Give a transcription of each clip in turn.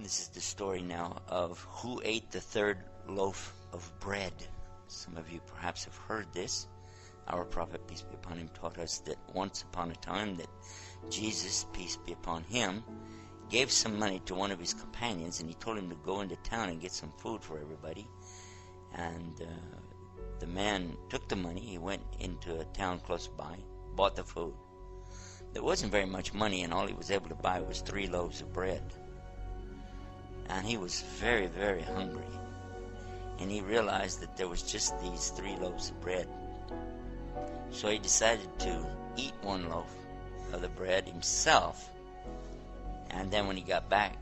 This is the story now of who ate the third loaf of bread. Some of you perhaps have heard this. Our prophet, peace be upon him, taught us that once upon a time that Jesus, peace be upon him, gave some money to one of his companions, and he told him to go into town and get some food for everybody. And the man took the money. He went into a town close by, bought the food. There wasn't very much money, and all he was able to buy was 3 loaves of bread. And he was very, very hungry. And he realized that there was just these 3 loaves of bread. So he decided to eat 1 loaf of the bread himself. And then when he got back,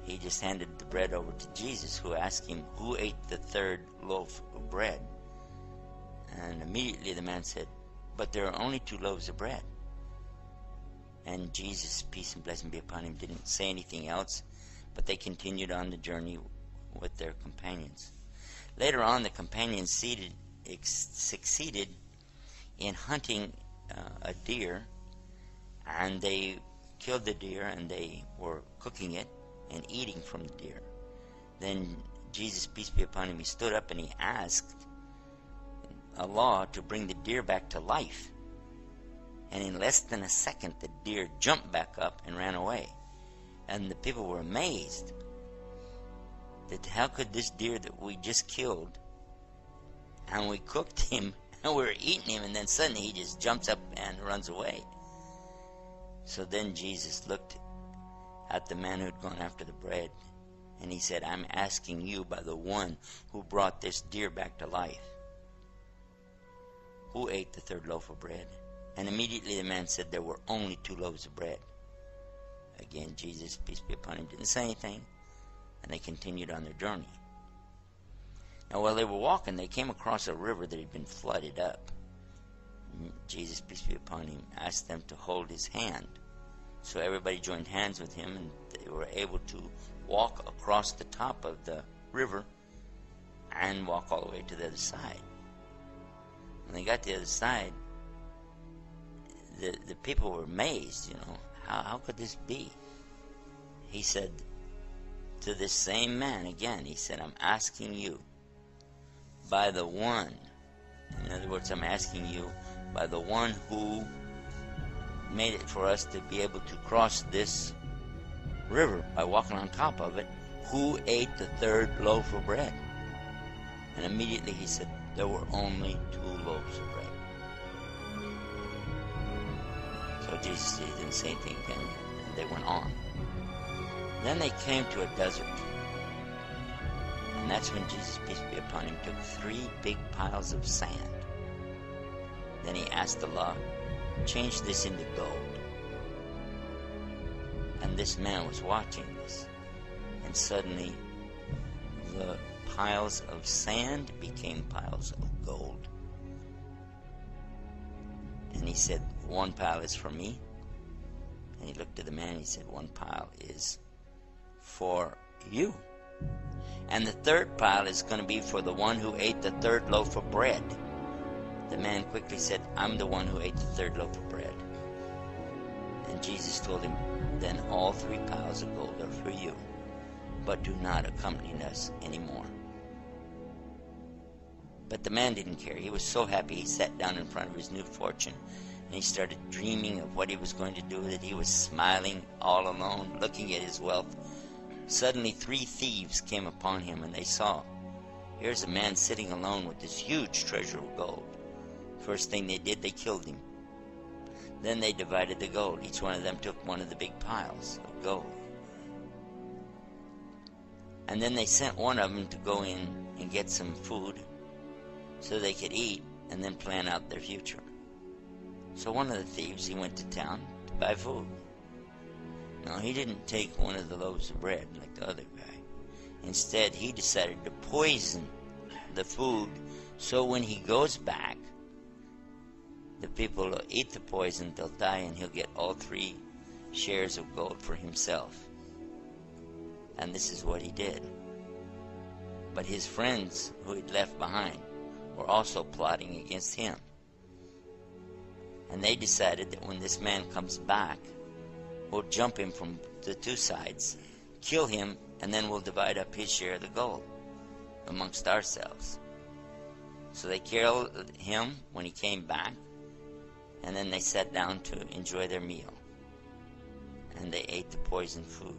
he just handed the bread over to Jesus, who asked him, who ate the 3rd loaf of bread? And immediately the man said, but there are only 2 loaves of bread. And Jesus, peace and blessing be upon him, didn't say anything else, but they continued on the journey with their companions. Later on, the companions succeeded in hunting a deer, and they killed the deer, and they were cooking it and eating from the deer. Then Jesus, peace be upon him, he stood up and he asked Allah to bring the deer back to life. And in less than a second, the deer jumped back up and ran away. And the people were amazed that how could this deer that we just killed, and we cooked him, and we were eating him, and then suddenly he just jumps up and runs away. So then Jesus looked at the man who had gone after the bread, and he said, I'm asking you by the one who brought this deer back to life, who ate the 3rd loaf of bread? And immediately the man said there were only 2 loaves of bread. Again, Jesus, peace be upon him, didn't say anything, and they continued on their journey. Now while they were walking, they came across a river that had been flooded up. Jesus, peace be upon him, asked them to hold his hand. So everybody joined hands with him, and they were able to walk across the top of the river and walk all the way to the other side. When they got to the other side, the people were amazed, how could this be? He said to this same man again, he said, I'm asking you by the one, in other words, I'm asking you by the one who made it for us to be able to cross this river by walking on top of it, who ate the 3rd loaf of bread? And immediately he said, there were only 2 loaves of bread. So Jesus didn't say anything again, and they went on. Then they came to a desert. And that's when Jesus, peace be upon him, took 3 big piles of sand. Then he asked Allah, change this into gold. And this man was watching this. And suddenly, the piles of sand became piles of gold. And he said, 1 pile is for me. And he looked at the man and he said, 1 pile is for you. And the 3rd pile is going to be for the one who ate the 3rd loaf of bread. The man quickly said, I'm the one who ate the 3rd loaf of bread. And Jesus told him, then all 3 piles of gold are for you, but do not accompany us anymore. But the man didn't care. He was so happy. He sat down in front of his new fortune, and he started dreaming of what he was going to do with it. He was smiling all alone, looking at his wealth. Suddenly 3 thieves came upon him, and they saw, here's a man sitting alone with this huge treasure of gold. First thing they did, they killed him. Then they divided the gold. Each one of them took one of the big piles of gold. And then they sent one of them to go in and get some food so they could eat and then plan out their future. So one of the thieves, he went to town to buy food. No, he didn't take one of the loaves of bread like the other guy. Instead, he decided to poison the food so when he goes back, the people will eat the poison, they'll die, and he'll get all 3 shares of gold for himself. And this is what he did. But his friends who he'd left behind were also plotting against him. And they decided that when this man comes back, we'll jump him from the 2 sides, kill him, and then we'll divide up his share of the gold amongst ourselves. So they killed him when he came back, and then they sat down to enjoy their meal. And they ate the poisoned food.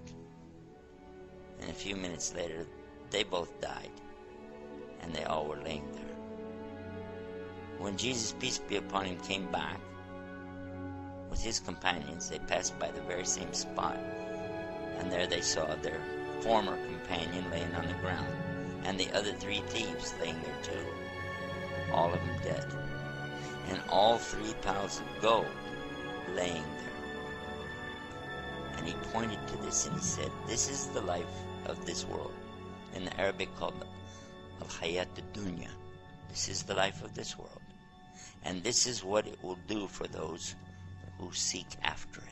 And a few minutes later, they both died, and they all were laying there. When Jesus, peace be upon him, came back with his companions, they passed by the very same spot, and there they saw their former companion laying on the ground, and the other 3 thieves laying there too, all of them dead, and all 3 pounds of gold laying there. And he pointed to this and he said, this is the life of this world, in the Arabic called Haiat, Dunya. This is the life of this world, and this is what it will do for those who seek after it.